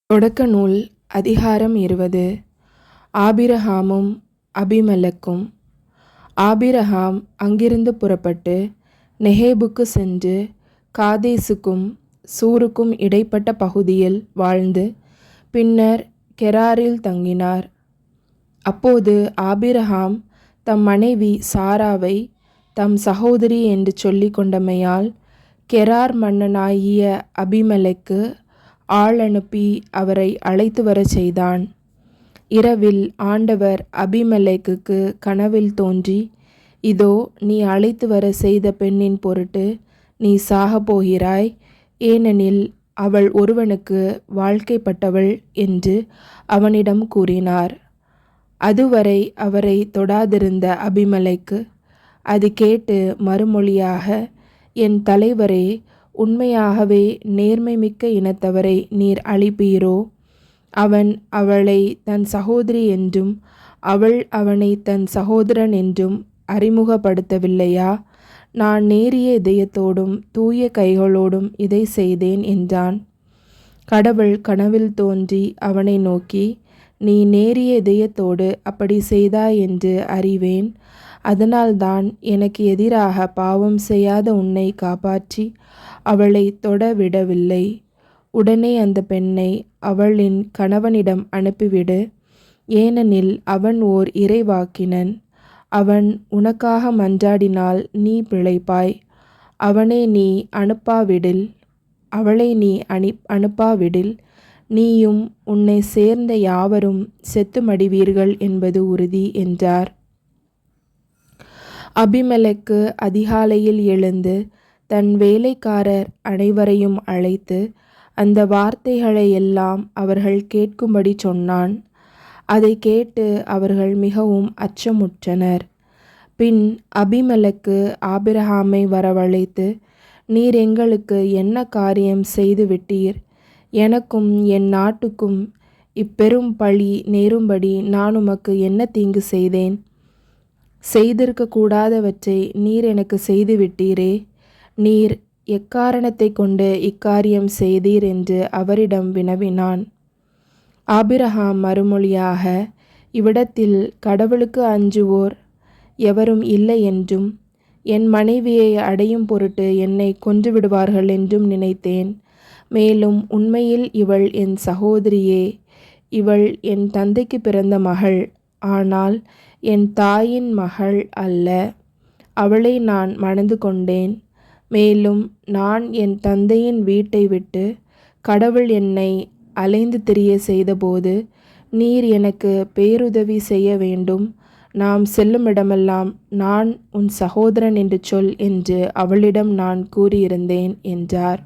தொடக்க நூல் அதிகாரம் 20. ஆபிரகாமும் அபிமெலக்கும். ஆபிரகாம் அங்கிருந்து புறப்பட்டு நெகேபுக்கு சென்று காதேசுக்கும் சூருக்கும் இடைப்பட்ட பகுதியில் வாழ்ந்து பின்னர் கெராரில் தங்கினார். அப்போது ஆபிரகாம் தம் மனைவி சாராவை தம் சகோதரி என்று சொல்லிக் கொண்டமையால் கெரார் மன்னனாகிய அபிமெலக்கு ஆள் அனுப்பி அவரை அழைத்து வரச் செய்தான். இரவில் ஆண்டவர் அபிமெலேக்குக்கு கனவில் தோன்றி, இதோ நீ அழைத்து வர செய்த பெண்ணின் பொருட்டு நீ சாகப் போகிறாய், ஏனெனில் அவள் ஒருவனுக்கு வாழ்க்கைப்பட்டவள் என்று அவனிடம் கூறினார். அதுவரை அவரை தொடாதிருந்த அபிமெலேக்கு அது கேட்டு மறுமொழியாக, என் தலைவரே, உண்மையாகவே நேர்மைமிக்க இனத்தவரை நீர் அழிப்பீரோ? அவன் அவளை தன் சகோதரி என்றும் அவள் அவனை தன் சகோதரன் என்றும் அறிமுகப்படுத்தவில்லையா? நான் நேரிய இதயத்தோடும் தூய கைகளோடும் இதை செய்தேன் என்றான். கடவுள் கனவில் தோன்றி அவனை நோக்கி, நீ நேரிய இதயத்தோடு அப்படி செய்தாய் என்று அறிவேன். அதனால்தான் எனக்கு எதிராக பாவம் செய்யாத உன்னை காப்பாற்றி அவளை தொட விடவில்லை. உடனே அந்த பெண்ணை அவளின் கணவனிடம் அனுப்பிவிடு, ஏனெனில் அவன் ஓர் இறைவாக்கினன். அவன் உனக்காக மன்றாடினால் நீ பிழைப்பாய். அவளை நீ அனுப்பாவிடில் நீயும் உன்னை சேர்ந்த யாவரும் செத்து மடிவீர்கள் என்பது உறுதி என்றார். அபிமெலேக்கு அதிகாலையில் எழுந்து தன் வேலைக்காரர் அனைவரையும் அழைத்து அந்த வார்த்தைகளை எல்லாம் அவர்கள் கேட்கும்படி சொன்னான். அதை கேட்டு அவர்கள் மிகவும் அச்சமுற்றனர். பின் அபிமெலேக்கு ஆபிரகாமை வரவழைத்து, நீர் எங்களுக்கு என்ன காரியம் செய்து விட்டீர்? எனக்கும் என் நாட்டுக்கும் இப்பெரும் பழி நேரும்படி நான் உமக்கு என்ன தீங்கு செய்தேன்? செய்திருக்க கூடாதவற்றை நீர் எனக்கு செய்து விட்டீரே. நீர் எக்காரணத்தை கொண்டு இக்காரியம் செய்தீர் என்று அவரிடம் வினவினான். ஆபிரகாம் மறுமொழியாக, இவ்விடத்தில் கடவுளுக்கு அஞ்சுவோர் எவரும் இல்லை என்றும் என் மனைவியை அடையும் பொருட்டு என்னை கொன்றுவிடுவார்கள் என்றும் நினைத்தேன். மேலும் உண்மையில் இவள் என் சகோதரியே. இவள் என் தந்தைக்கு பிறந்த மகள், ஆனால் என் தாயின் மகள் அல்ல. அவளை நான் மணந்து கொண்டேன். மேலும் நான் என் தந்தையின் வீட்டை விட்டு கடவுள் என்னை அலைந்து திரிய செய்தபோது நீர் எனக்கு பேருதவி செய்ய வேண்டும். நாம் செல்லுமிடமெல்லாம் நான் உன் சகோதரன் என்று சொல் என்று அவளிடம் நான் கூறியிருந்தேன் என்றார்.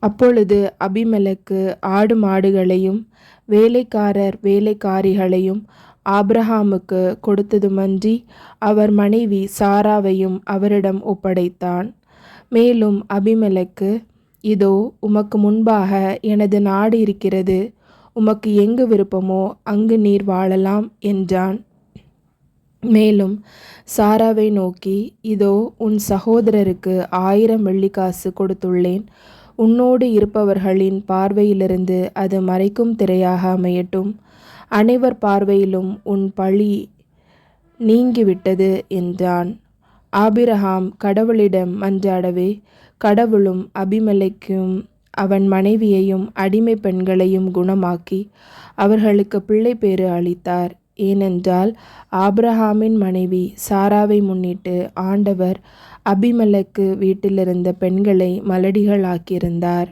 அப்பொழுது அபிமெலேக்கு ஆடு மாடுகளையும் வேலைக்காரர் வேலைக்காரிகளையும் ஆபிரகாமுக்கு கொடுத்ததுமன்றி அவர் மனைவி சாராவையும் அவரிடம் ஒப்படைத்தான். மேலும் அபிமெலேக்கு, இதோ உமக்கு முன்பாக எனது நாடு இருக்கிறது, உமக்கு எங்கு விருப்பமோ அங்கு நீர் வாழலாம் என்றான். மேலும் சாராவை நோக்கி, இதோ உன் சகோதரருக்கு 1000 வெள்ளிக்காசு கொடுத்துள்ளேன். உன்னோடு இருப்பவர்களின் பார்வையிலிருந்து அது மறைக்கும் திரையாக அமையட்டும். அனைவர் பார்வையிலும் உன் பழி நீங்கிவிட்டது என்றான். ஆபிரகாம் கடவுளிடம் மன்றாடவே கடவுளும் அபிமெலேக்கையும் அவன் மனைவியையும் அடிமை பெண்களையும் குணமாக்கி அவர்களுக்கு பிள்ளை பேறு அளித்தார். ஏனென்றால் ஆபிரகாமின் மனைவி சாராவை முன்னிட்டு ஆண்டவர் அபிமெலேக்கு வீட்டிலிருந்த பெண்களை மலடிகள் ஆக்கியிருந்தார்.